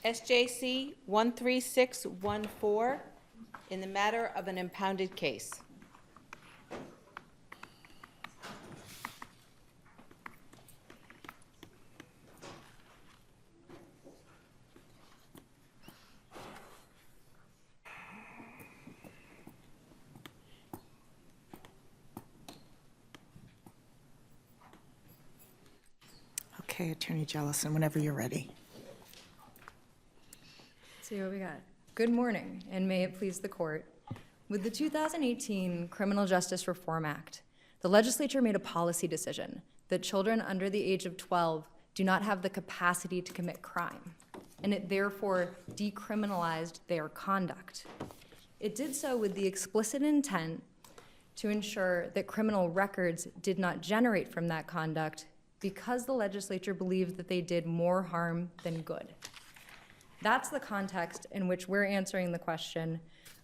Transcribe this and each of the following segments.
SJC-13614 in the matter of an impounded case. Okay, Attorney Jellison, whenever you're ready. Let's see what we got. Good morning, and may it please the court. With the 2018 Criminal Justice Reform Act, the legislature made a policy decision that children under the age of 12 do not have the capacity to commit crime, and it therefore decriminalized their conduct. It did so with the explicit intent to ensure that criminal records did not generate from that conduct because the legislature believed that they did more harm than good. That's the context in which we're answering the question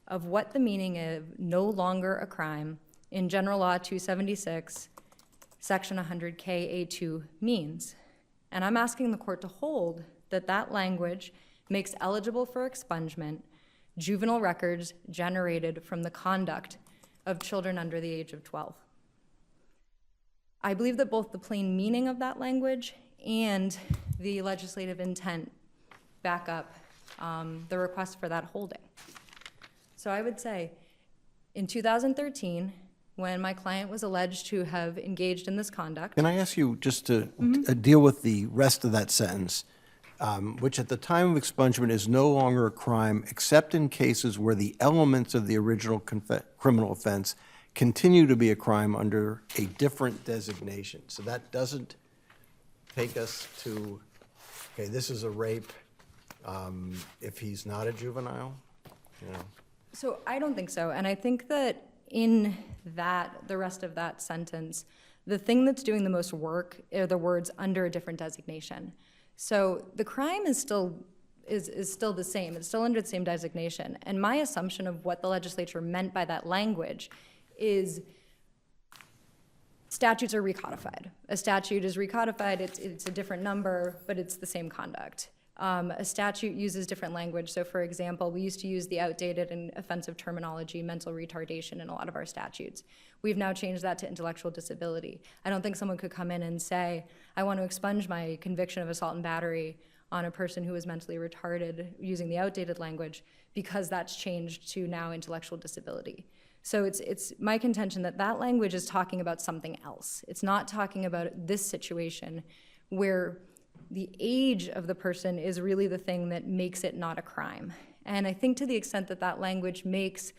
of what the meaning of no longer a crime in General Law 276, Section 100K-A2 means. And I'm asking the court to hold that that language makes eligible for expungement juvenile records generated from the conduct of children under the age of 12. I believe that both the plain meaning of that language and the legislative intent back up the request for that holding. So I would say in 2013, when my client was alleged to have engaged in this conduct. Can I ask you just to deal with the rest of that sentence, which at the time of expungement is no longer a crime except in cases where the elements of the original criminal offense continue to be a crime under a different designation. So that doesn't take us to, okay, this is a rape if he's not a juvenile? You know. So I don't think so. And I think that in that, the rest of that sentence, the thing that's doing the most work are the words under a different designation. So the crime is still still the same. It's still under the same designation. And my assumption of what the legislature meant by that language is statutes are recodified. A statute is recodified, it's a different number, but it's the same conduct. A statute uses different language. So for example, we used to use the outdated and offensive terminology, mental retardation, in a lot of our statutes. We've now changed that to intellectual disability. I don't think someone could come in and say, I want to expunge my conviction of assault and battery on a person who is mentally retarded using the outdated language because that's changed to now intellectual disability. So it's my contention that that language is talking about something else. It's not talking about this situation where the age of the person is really the thing that makes it not a crime. And I think to the extent that that language makes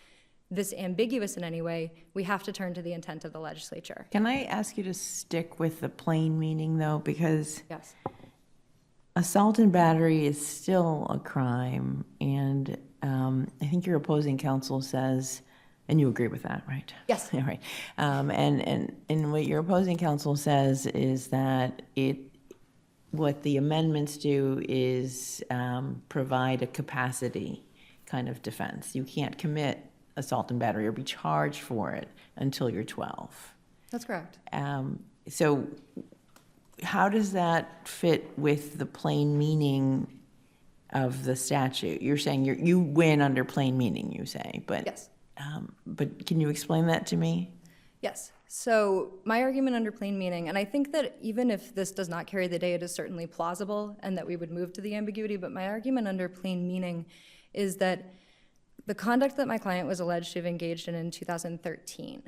this ambiguous in any way, we have to turn to the intent of the legislature. Can I ask you to stick with the plain meaning, though? Because yes, assault and battery is still a crime, and I think your opposing counsel says, and you agree with that, right? Yes. Yeah, right. And what your opposing counsel says is that what the amendments do is provide a capacity kind of defense. You can't commit assault and battery or be charged for it until you're 12. That's correct. So how does that fit with the plain meaning of the statute? You're saying you win under plain meaning, you say, but yes. But can you explain that to me? Yes. So my argument under plain meaning, and I think that even if this does not carry the day, it is certainly plausible and that we would move to the ambiguity, but my argument under plain meaning is that the conduct that my client was alleged to have engaged in 2013,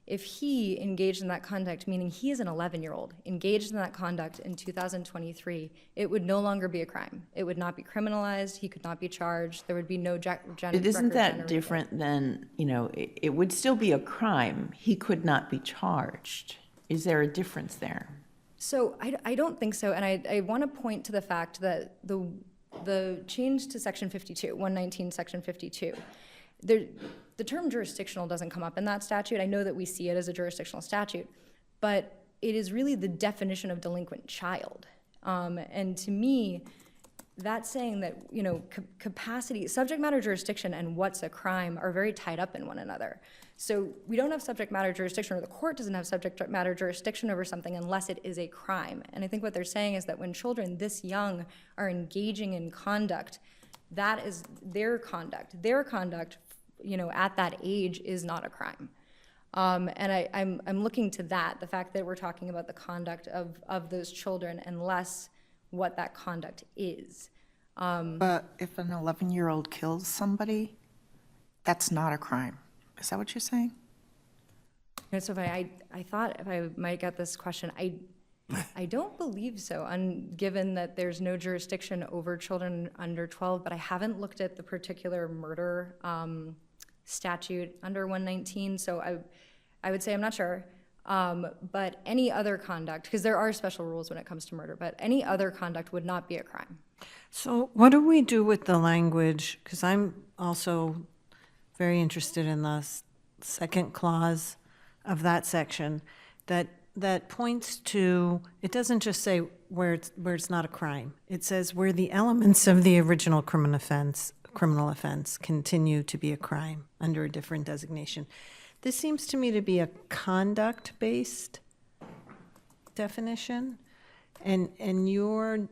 if he engaged in that conduct, meaning he is an 11-year-old, engaged in that conduct in 2023, it would no longer be a crime. It would not be criminalized. He could not be charged. There would be no Isn't that different than, it would still be a crime. He could not be charged. Is there a difference there? So I don't think so, and I want to point to the fact that the change to Section 52, 119 Section 52, the term jurisdictional doesn't come up in that statute. I know that we see it as a jurisdictional statute, but it is really the definition of delinquent child. And to me, that's saying that, capacity, subject matter jurisdiction and what's a crime are very tied up in one another. So we don't have subject matter jurisdiction, or the court doesn't have subject matter jurisdiction over something unless it is a crime. And I think what they're saying is that when children this young are engaging in conduct, that is their conduct. Their conduct, at that age is not a crime. And I'm looking to that, the fact that we're talking about the conduct of those children and less what that conduct is. But if an 11-year-old kills somebody, that's not a crime. Is that what you're saying? So I thought if I might get this question, I don't believe so, given that there's no jurisdiction over children under 12, but I haven't looked at the particular murder statute under 119, so I would say I'm not sure. But any other conduct, because there are special rules when it comes to murder, but any other conduct would not be a crime. So what do we do with the language? Because I'm also very interested in the second clause of that section that points to, it doesn't just say where it's not a crime. It says where the elements of the original criminal offense continue to be a crime under a different designation. This seems to me to be a conduct-based definition, and you're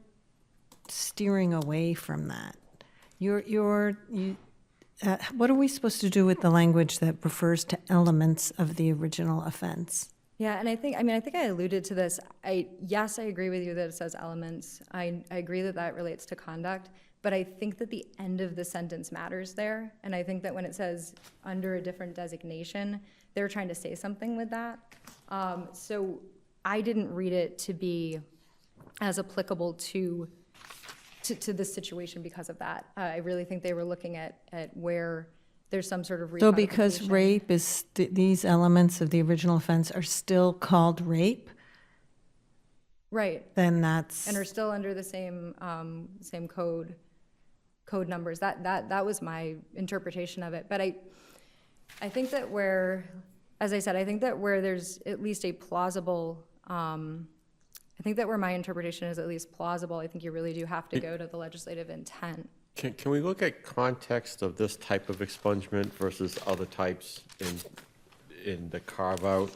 steering away from that. What are we supposed to do with the language that refers to elements of the original offense? Yeah, and I think I alluded to this. Yes, I agree with you that it says elements. I agree that that relates to conduct, but I think that the end of the sentence matters there, and I think that when it says under a different designation, they're trying to say something with that. So I didn't read it to be as applicable to this situation because of that. I really think they were looking at where there's some sort of So because recodification. rape is, these elements of the original offense are still called rape, Right, then that's, and are still under the same code numbers. That was my interpretation of it. But I think that as I said, I think that where there's at least a plausible, I think that where my interpretation is at least plausible, I think you really do have to go to the legislative intent. Can we look at context of this type of expungement versus other types in the carve-out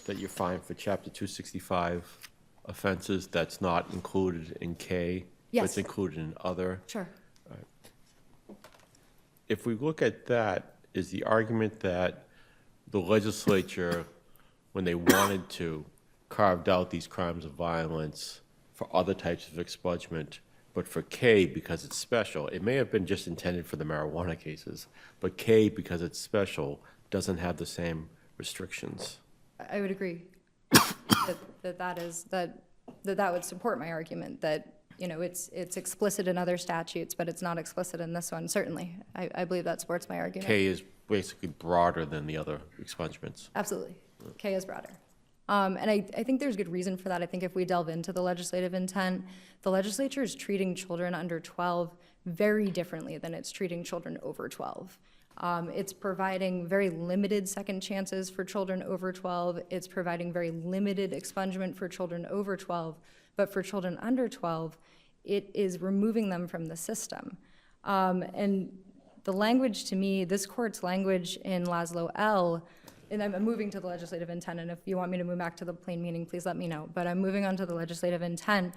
that you find for Chapter 265 offenses that's not included in K, but Yes. it's included in other? Sure. If we look at that, is the argument that the legislature, when they wanted to, carved out these crimes of violence for other types of expungement, but for K, because it's special, it may have been just intended for the marijuana cases, but K, because it's special, doesn't have the same restrictions. I would agree that would support my argument that, it's explicit in other statutes, but it's not explicit in this one. Certainly, I believe that supports my argument. K is basically broader than the other expungements. Absolutely. K is broader. And I think there's good reason for that. I think if we delve into the legislative intent, the legislature is treating children under 12 very differently than it's treating children over 12. It's providing very limited second chances for children over 12. It's providing very limited expungement for children over 12. But for children under 12, it is removing them from the system. And the language to me, this court's language in Laszlo L., and I'm moving to the legislative intent, and if you want me to move back to the plain meaning, please let me know. But I'm moving on to the legislative intent.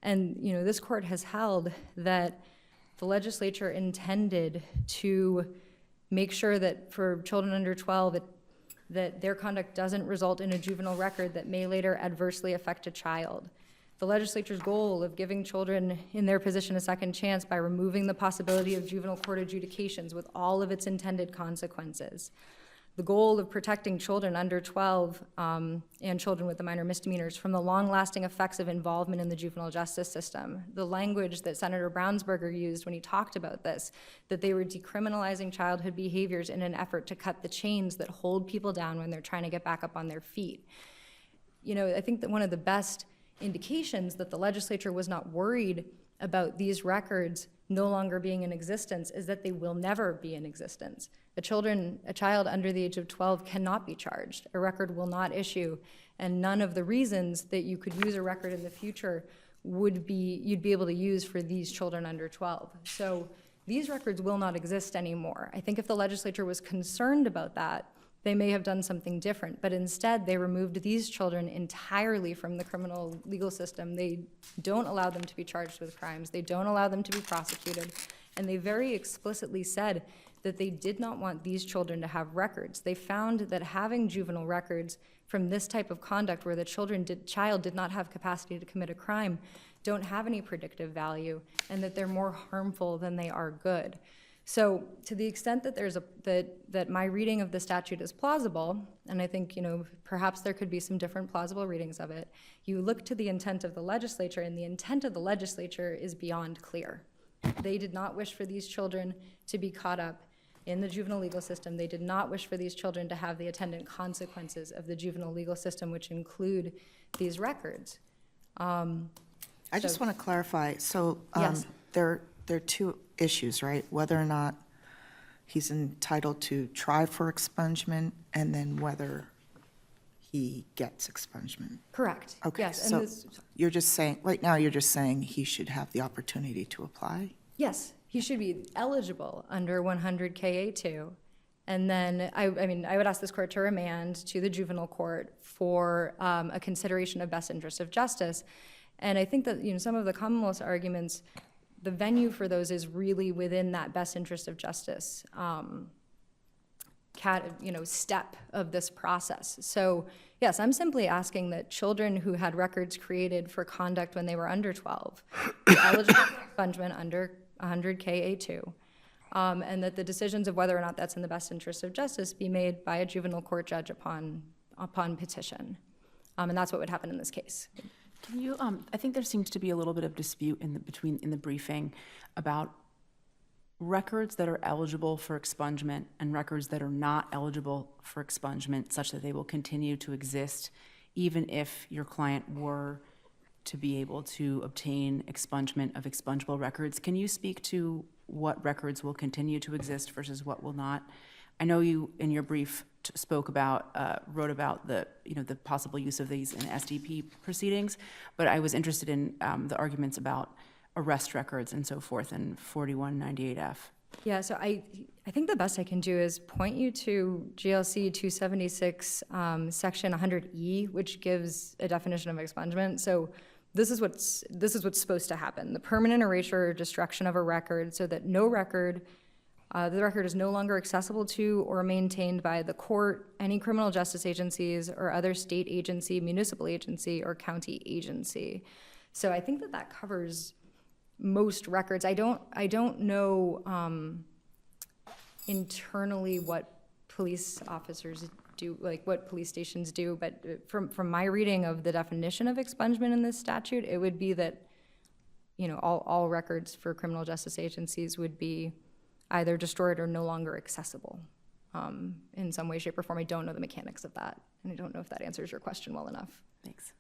And, this court has held that the legislature intended to make sure that for children under 12, that their conduct doesn't result in a juvenile record that may later adversely affect a child. The legislature's goal of giving children in their position a second chance by removing the possibility of juvenile court adjudications with all of its intended consequences. The goal of protecting children under 12 and children with the minor misdemeanors from the long-lasting effects of involvement in the juvenile justice system. The language that Senator Brownsberger used when he talked about this, that they were decriminalizing childhood behaviors in an effort to cut the chains that hold people down when they're trying to get back up on their feet. I think that one of the best indications that the legislature was not worried about these records no longer being in existence is that they will never be in existence. A child under the age of 12 cannot be charged. A record will not issue, and none of the reasons that you could use a record in the future you'd be able to use for these children under 12. So these records will not exist anymore. I think if the legislature was concerned about that, they may have done something different, but instead they removed these children entirely from the criminal legal system. They don't allow them to be charged with crimes. They don't allow them to be prosecuted. And they very explicitly said that they did not want these children to have records. They found that having juvenile records from this type of conduct where the child did not have capacity to commit a crime don't have any predictive value, and that they're more harmful than they are good. So to the extent that that my reading of the statute is plausible, and I think, perhaps there could be some different plausible readings of it, you look to the intent of the legislature, and the intent of the legislature is beyond clear. They did not wish for these children to be caught up in the juvenile legal system. They did not wish for these children to have the attendant consequences of the juvenile legal system, which include these records. I just want to clarify, so Yes. there are two issues, right? Whether or not he's entitled to try for expungement, and then whether he gets expungement. Correct. Okay, Yes. so And this, you're just saying, right now, you're just saying he should have the opportunity to apply? yes, he should be eligible under 100 KA2. And then I would ask this court to remand to the juvenile court for a consideration of best interest of justice. And I think that, some of the Commonwealth's arguments, the venue for those is really within that best interest of justice step of this process. So yes, I'm simply asking that children who had records created for conduct when they were under 12 be eligible for expungement under 100 KA2, and that the decisions of whether or not that's in the best interest of justice be made by a juvenile court judge upon petition. And that's what would happen in this case. Can you, I think there seems to be a little bit of dispute in the briefing about records that are eligible for expungement and records that are not eligible for expungement, such that they will continue to exist even if your client were to be able to obtain expungement of expungible records. Can you speak to what records will continue to exist versus what will not? I know you, in your brief, wrote about the possible use of these in SDP proceedings, but I was interested in the arguments about arrest records and so forth in 4198F. Yeah, so I think the best I can do is point you to GLC 276, section 100E, which gives a definition of expungement. So this is what's supposed to happen: the permanent erasure or destruction of a record, so that the record is no longer accessible to or maintained by the court, any criminal justice agencies, or other state agency, municipal agency, or county agency. So I think that covers most records. I don't know internally what police officers do, like what police stations do, but from my reading of the definition of expungement in this statute, it would be that, all records for criminal justice agencies would be either destroyed or no longer accessible in some way, shape, or form. I don't know the mechanics of that, and I don't know if that answers your question well enough. Thanks.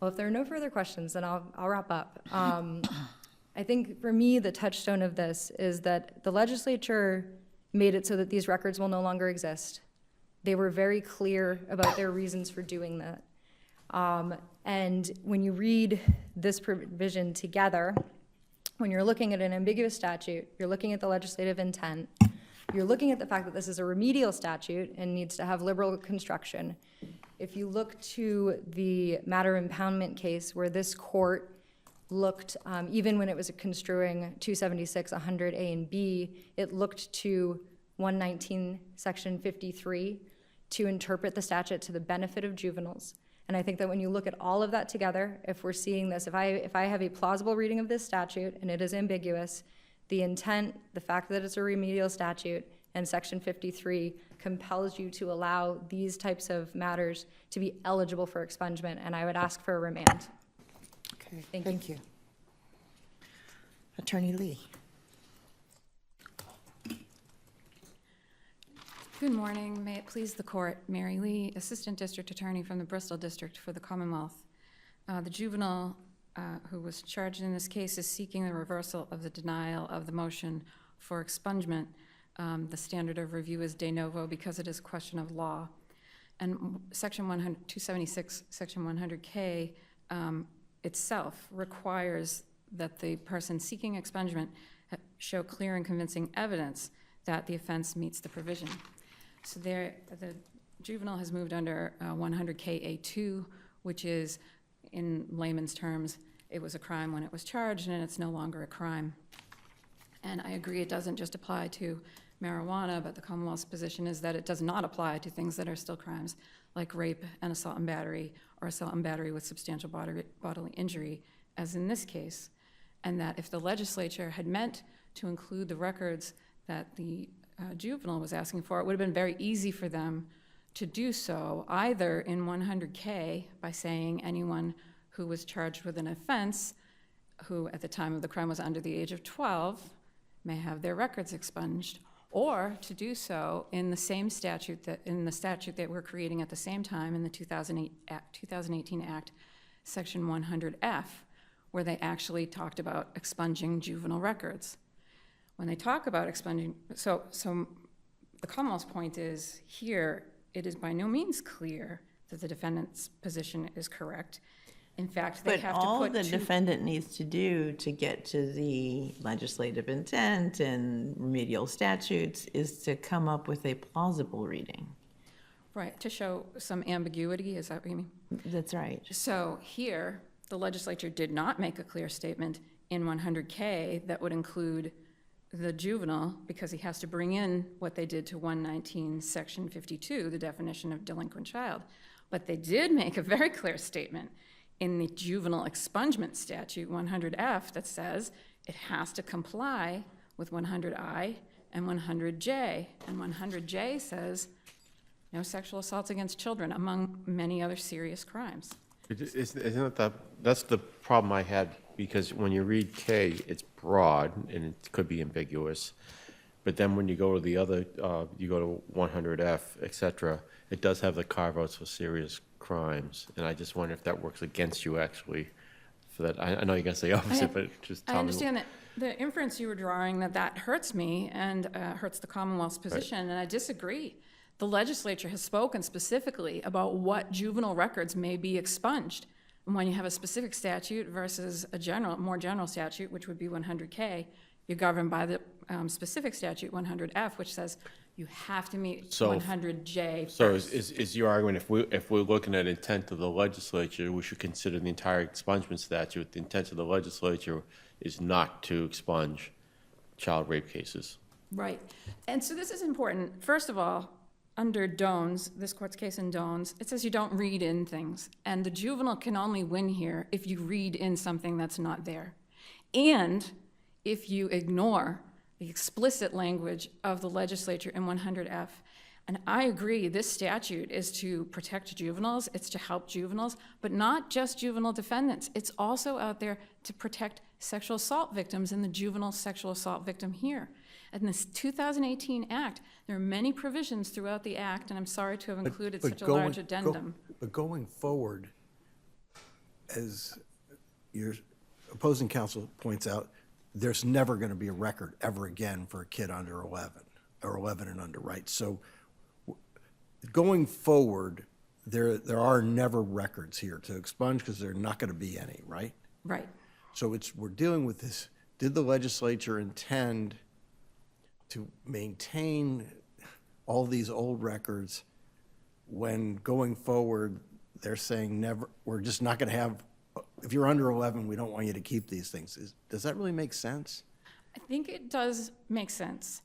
Well, if there are no further questions, then I'll wrap up. I think for me, the touchstone of this is that the legislature made it so that these records will no longer exist. They were very clear about their reasons for doing that. And when you read this provision together, when you're looking at an ambiguous statute, you're looking at the legislative intent, you're looking at the fact that this is a remedial statute and needs to have liberal construction. If you look to the matter impoundment case where this court looked, even when it was construing 276-100A and B, it looked to 119 section 53 to interpret the statute to the benefit of juveniles. And I think that when you look at all of that together, if we're seeing this, if I have a plausible reading of this statute and it is ambiguous, the intent, the fact that it's a remedial statute, and section 53 compels you to allow these types of matters to be eligible for expungement, and I would ask for a remand. Okay, Thank thank you. Attorney Lee. Good morning. May it please the court. Mary Lee, Assistant District Attorney from the Bristol District for the Commonwealth. The juvenile who was charged in this case is seeking the reversal of the denial of the motion for expungement. The standard of review is de novo because it is a question of law. And Section 276, Section 100K itself requires that the person seeking expungement show clear and convincing evidence that the offense meets the provision. So the juvenile has moved under 100K-A2, which is, in layman's terms, it was a crime when it was charged, and it's no longer a crime. And I agree it doesn't just apply to marijuana, but the Commonwealth's position is that it does not apply to things that are still crimes, like rape and assault and battery, or assault and battery with substantial bodily injury, as in this case. And that if the legislature had meant to include the records that the juvenile was asking for, it would have been very easy for them to do so, either in 100K by saying anyone who was charged with an offense, who at the time of the crime was under the age of 12, may have their records expunged, or to do so in the same statute that we're creating at the same time in the 2018 Act, Section 100F, where they actually talked about expunging juvenile records. When they talk about expunging, so the Commonwealth's point is here, it is by no means clear that the defendant's position is correct. In fact, they But have to put all the defendant needs to do to get to the legislative intent and remedial statutes is to come up with a plausible reading. Right, to show some ambiguity, is that what you mean? That's right. So here, the legislature did not make a clear statement in 100K that would include the juvenile, because he has to bring in what they did to 119, Section 52, the definition of delinquent child. But they did make a very clear statement in the juvenile expungement statute, 100F, that says it has to comply with 100I and 100J. And 100J says no sexual assaults against children, among many other serious crimes. Isn't it that's the problem I had, because when you read K, it's broad and it could be ambiguous. But then when you go to the other, you go to 100F, et cetera, it does have the carve-outs for serious crimes. And I just wonder if that works against you, actually, for that. I know you're going to say opposite, but just tell me. I understand that the inference you were drawing, that hurts me and hurts the Commonwealth's position, and I disagree. The legislature has spoken specifically about what juvenile records may be expunged. And when you have a specific statute versus a more general statute, which would be 100K, you're governed by the specific statute, 100F, which says you have to meet 100J So first. is your argument, if we're looking at intent of the legislature, we should consider the entire expungement statute? The intent of the legislature is not to expunge child rape cases. Right. And so this is important. First of all, under Dones, this court's case in Dones, it says you don't read in things. And the juvenile can only win here if you read in something that's not there. And if you ignore the explicit language of the legislature in 100F. And I agree, this statute is to protect juveniles, it's to help juveniles, but not just juvenile defendants. It's also out there to protect sexual assault victims and the juvenile sexual assault victim here. In this 2018 Act, there are many provisions throughout the Act, and I'm sorry to have included such a large addendum. But going forward, as your opposing counsel points out, there's never going to be a record ever again for a kid under 11, or 11 and under, right? So going forward, there are never records here to expunge because there are not going to be any, right? Right. So we're dealing with this. Did the legislature intend to maintain all these old records when going forward they're saying never, we're just not going to have, if you're under 11, we don't want you to keep these things? Does that really make sense? I think it does make sense.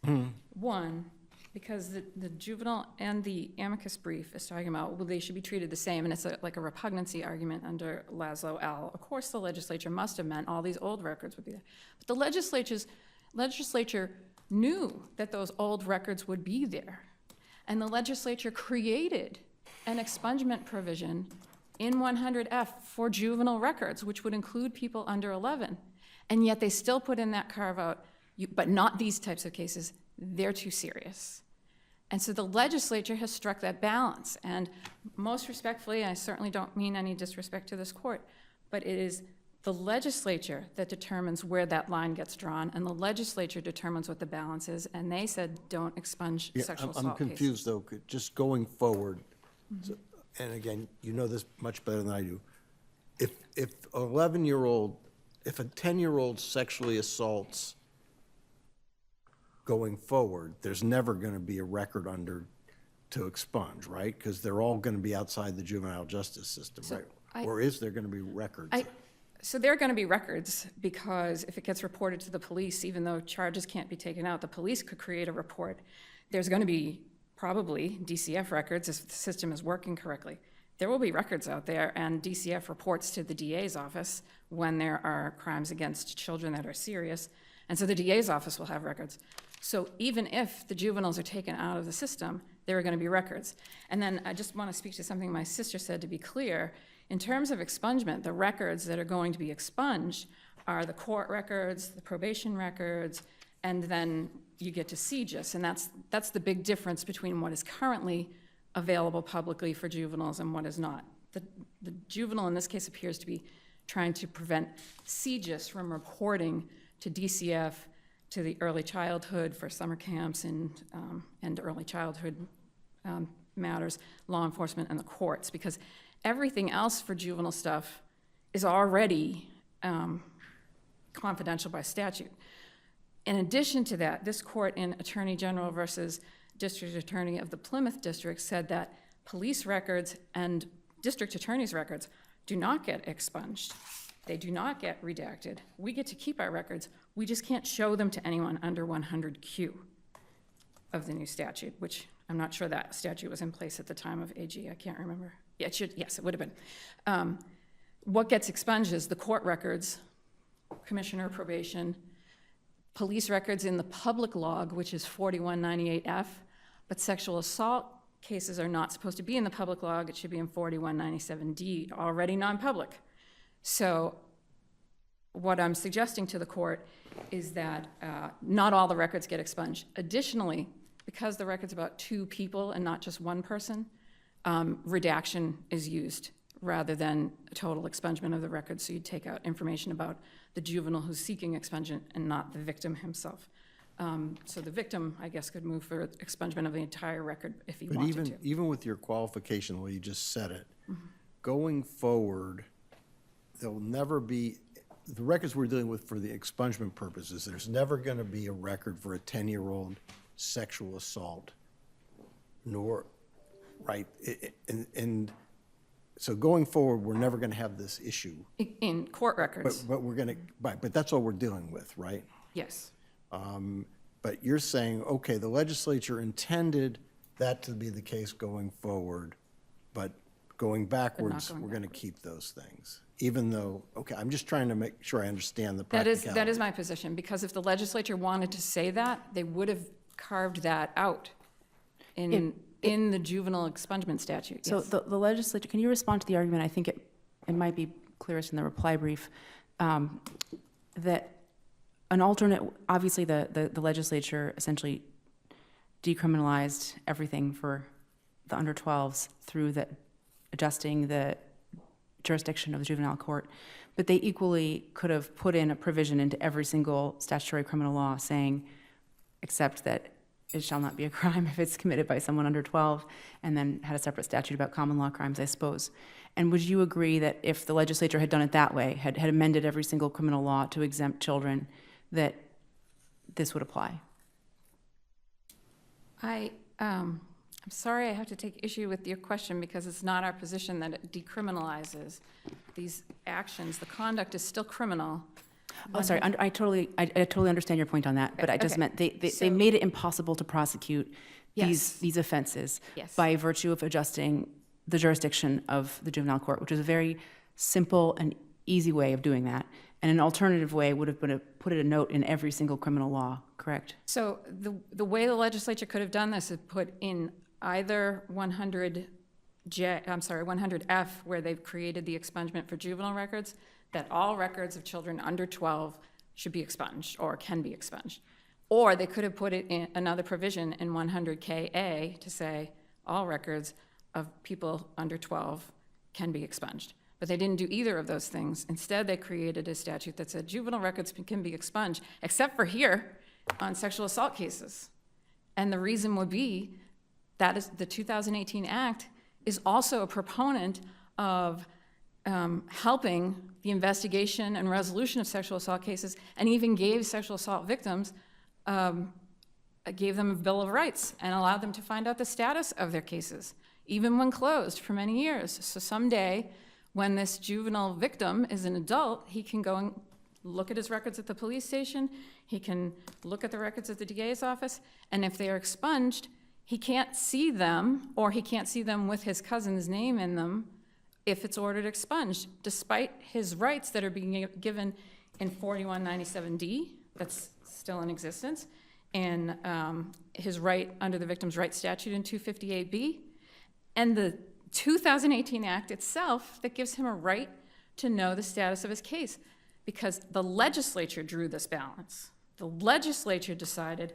One, because the juvenile and the amicus brief is talking about, well, they should be treated the same, and it's like a repugnancy argument under Laszlo L. Of course, the legislature must have meant all these old records would be there. But the legislature knew that those old records would be there. And the legislature created an expungement provision in 100F for juvenile records, which would include people under 11. And yet they still put in that carve-out, but not these types of cases. They're too serious. And so the legislature has struck that balance. And most respectfully, I certainly don't mean any disrespect to this court, but it is the legislature that determines where that line gets drawn, and the legislature determines what the balance is, and they said don't expunge sexual assault I'm confused, cases. though, just going forward, So- And again, you know this much better than I do. If an 11-year-old, if a 10-year-old sexually assaults going forward, there's never going to be a record under to expunge, right? Because they're all going to be outside the juvenile justice system, right? Or is there going to be records? So there are going to be records, because if it gets reported to the police, even though charges can't be taken out, the police could create a report. There's going to be probably DCF records if the system is working correctly. There will be records out there, and DCF reports to the DA's office when there are crimes against children that are serious, and so the DA's office will have records. So even if the juveniles are taken out of the system, there are going to be records. And then I just want to speak to something my sister said, to be clear. In terms of expungement, the records that are going to be expunged are the court records, the probation records, and then you get to SJC, and that's the big difference between what is currently available publicly for juveniles and what is not. The juvenile in this case appears to be trying to prevent SJC from reporting to DCF, to the early childhood for summer camps and early childhood matters, law enforcement, and the courts, because everything else for juvenile stuff is already confidential by statute. In addition to that, this court in Attorney General versus District Attorney of the Plymouth District said that police records and district attorney's records do not get expunged. They do not get redacted. We get to keep our records. We just can't show them to anyone under 100Q of the new statute, which I'm not sure that statute was in place at the time of AG. I can't remember. Yeah, it should. Yes, it would have been. What gets expunged is the court records, commissioner probation, police records in the public log, which is 4198F, but sexual assault cases are not supposed to be in the public log. It should be in 4197D, already non-public. So what I'm suggesting to the court is that not all the records get expunged. Additionally, because the record's about 2 people and not just 1 person, redaction is used rather than a total expungement of the record. So you take out information about the juvenile who's seeking expungement and not the victim himself. So the victim, I guess, could move for expungement of the entire record if he wanted to. But even with your qualification, the way you just said it, going forward, there'll never be, the records we're dealing with for the expungement purposes, there's never going to be a record for a 10-year-old sexual assault, nor, right? And so going forward, we're never going to have this issue. In court records, But we're going to, but that's all we're dealing with, right? yes. But you're saying, okay, the legislature intended that to be the case going forward, but going backwards, going we're going to keep those things, even though, okay, I'm just trying to make sure I understand the practicality. That is my position, because if the legislature wanted to say that, they would have carved that out in the juvenile expungement statute. So Yes. the legislature, can you respond to the argument, I think it might be clearest in the reply brief, that an alternate, obviously the legislature essentially decriminalized everything for the under 12s through adjusting the jurisdiction of the juvenile court, but they equally could have put in a provision into every single statutory criminal law saying, except that it shall not be a crime if it's committed by someone under 12, and then had a separate statute about common law crimes, I suppose. And would you agree that if the legislature had done it that way, had amended every single criminal law to exempt children, that this would apply? I'm sorry I have to take issue with your question, because it's not our position that it decriminalizes these actions. The conduct is still criminal. Oh, sorry, I totally understand your point on that, but I just Okay. meant they So- made it impossible to prosecute Yes. these offenses Yes. by virtue of adjusting the jurisdiction of the juvenile court, which is a very simple and easy way of doing that. And an alternative way would have been to put a note in every single criminal law, correct? So the way the legislature could have done this is put in either 100F, where they've created the expungement for juvenile records, that all records of children under 12 should be expunged or can be expunged. Or they could have put it in another provision in 100KA to say all records of people under 12 can be expunged. But they didn't do either of those things. Instead, they created a statute that said juvenile records can be expunged, except for here on sexual assault cases. And the reason would be that is the 2018 Act is also a proponent of helping the investigation and resolution of sexual assault cases, and even gave sexual assault victims, gave them a Bill of Rights and allowed them to find out the status of their cases, even when closed for many years. So someday, when this juvenile victim is an adult, he can go and look at his records at the police station, he can look at the records at the DA's office, and if they are expunged, he can't see them, or he can't see them with his cousin's name in them if it's ordered expunged, despite his rights that are being given in 4197D, that's still in existence, and his right under the Victims' Rights Statute in 258B, and the 2018 Act itself that gives him a right to know the status of his case, because the legislature drew this balance. The legislature decided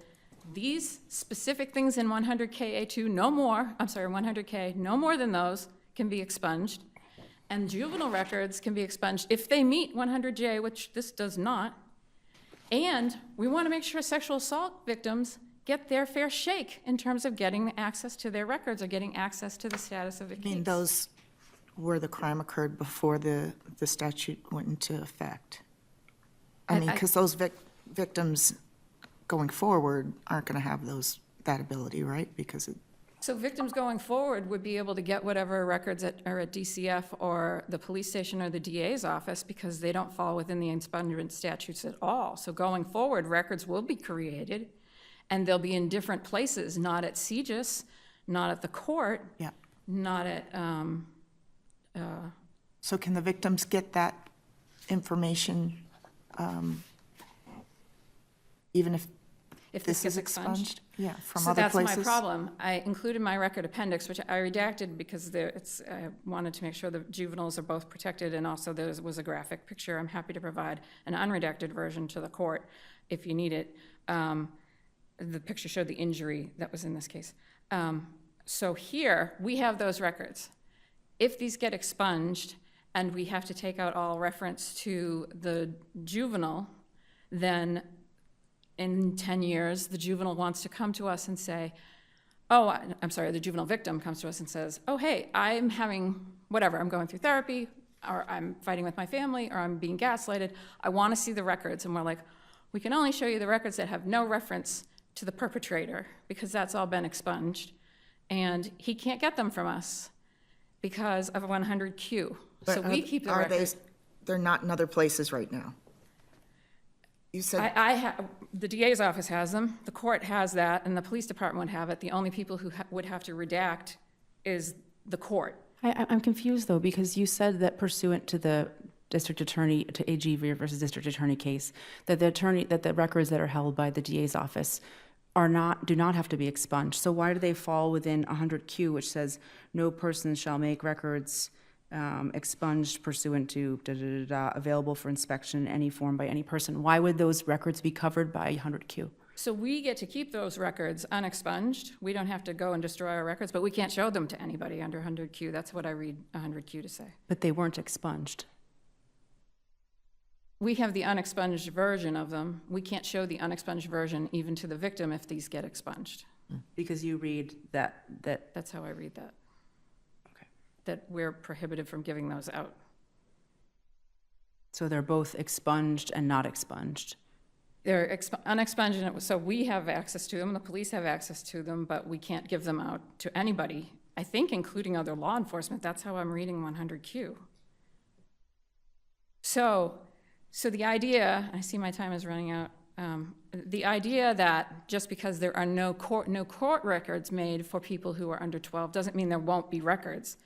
these specific things in 100KA2, no more, 100K, no more than those can be expunged, and juvenile records can be expunged if they meet 100J, which this does not. And we want to make sure sexual assault victims get their fair shake in terms of getting access to their records or getting access to the status of the I case. mean, those where the crime occurred before the statute went into effect. I mean, because those victims going forward aren't going to have that ability, right? Because So victims going forward would be able to get whatever records are at DCF or the police station or the DA's office, because they don't fall within the expungement statutes at all. So going forward, records will be created, and they'll be in different places, not at CJIS, not at the court, yeah. not at, So can the victims get that information even if this gets is expunged? Yeah, from So other that's places? my problem. I included my record appendix, which I redacted because I wanted to make sure the juveniles are both protected, and also there was a graphic picture. I'm happy to provide an unredacted version to the court if you need it. The picture showed the injury that was in this case. So here, we have those records. If these get expunged and we have to take out all reference to the juvenile, then in 10 years, the juvenile wants to come to us and say, oh, I'm sorry, the juvenile victim comes to us and says, oh, hey, I'm having whatever, I'm going through therapy, or I'm fighting with my family, or I'm being gaslighted. I want to see the records. And we're like, we can only show you the records that have no reference to the perpetrator, because that's all been expunged. And he can't get them from us because of 100Q. So we keep the records. They're not in other places right now? You said, The DA's office has them, the court has that, and the police department would have it. The only people who would have to redact is the court. I'm confused, though, because you said that pursuant to the district attorney, to AG versus district attorney case, that the records that are held by the DA's office do not have to be expunged. So why do they fall within 100Q, which says no person shall make records expunged pursuant to available for inspection in any form by any person? Why would those records be covered by 100Q? So we get to keep those records unexpunged. We don't have to go and destroy our records, but we can't show them to anybody under 100Q. That's what I read 100Q to say. But they weren't expunged. We have the unexpunged version of them. We can't show the unexpunged version even to the victim if these get expunged. Because you read that. That's how I read that. Okay. That we're prohibited from giving those out. So they're both expunged and not expunged. They're unexpunged, so we have access to them, the police have access to them, but we can't give them out to anybody, I think including other law enforcement. That's how I'm reading 100Q. So the idea, I see my time is running out, the idea that just because there are no court records made for people who are under 12 doesn't mean there won't be records.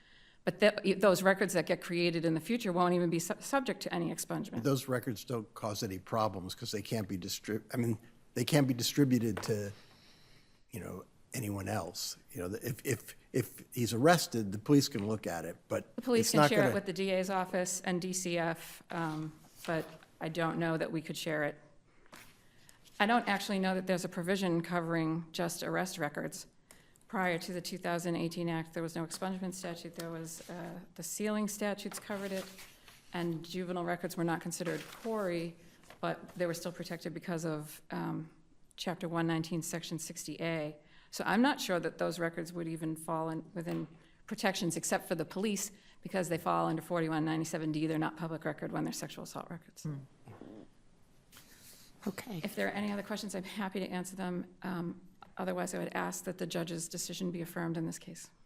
But those records that get created in the future won't even be subject to any expungement. Those records don't cause any problems because they can't be they can't be distributed to, anyone else. If he's arrested, the police can look at it, but The police it's can not share gonna- it with the DA's office and DCF, but I don't know that we could share it. I don't actually know that there's a provision covering just arrest records. Prior to the 2018 Act, there was no expungement statute. There was, the sealing statutes covered it, and juvenile records were not considered CORI, but they were still protected because of Chapter 119, Section 60A. So I'm not sure that those records would even fall within protections except for the police because they fall under 4197D. They're not public record when they're sexual assault records. Okay. If there are any other questions, I'm happy to answer them. Otherwise, I would ask that the judge's decision be affirmed in this case.